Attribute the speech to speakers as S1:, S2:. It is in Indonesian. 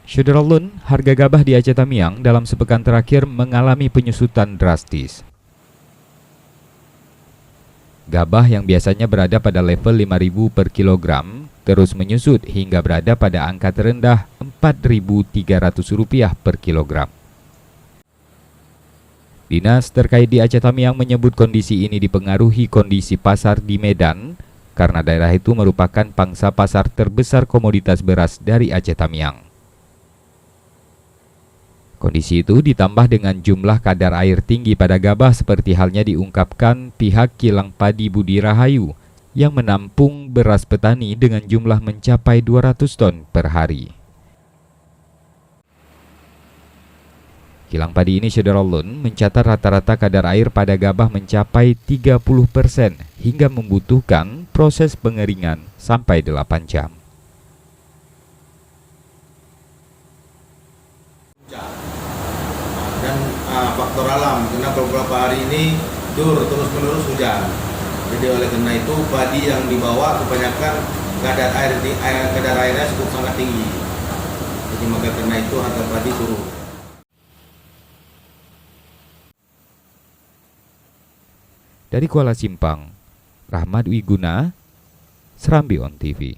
S1: Syederalun, harga gabah di Aceh Tamiang dalam sepekan terakhir mengalami penyusutan drastis. Gabah yang biasanya berada pada level 5.000 per kilogram terus menyusut hingga berada pada angka terendah Rp4.300 per kilogram. Dinas terkait di Aceh Tamiang menyebut kondisi ini dipengaruhi kondisi pasar di Medan karena daerah itu merupakan pangsa pasar terbesar komoditas beras dari Aceh Tamiang. Kondisi itu ditambah dengan jumlah kadar air tinggi pada gabah seperti halnya diungkapkan pihak Kilang Padi Budi Rahayu yang menampung beras petani dengan jumlah mencapai 200 ton per hari. Kilang Padi ini Syederalun mencatat rata-rata kadar air pada gabah mencapai 30% hingga membutuhkan proses pengeringan sampai 8 jam.
S2: Dan faktor alam, karena beberapa hari ini terus-menerus hujan. Jadi oleh karena itu padi yang dibawa kebanyakan kadar airnya cukup sangat tinggi. Jadi maka karena itu harga padi turun.
S1: Dari Kuala Simpang, Rahmat Wiguna, Serambi On TV.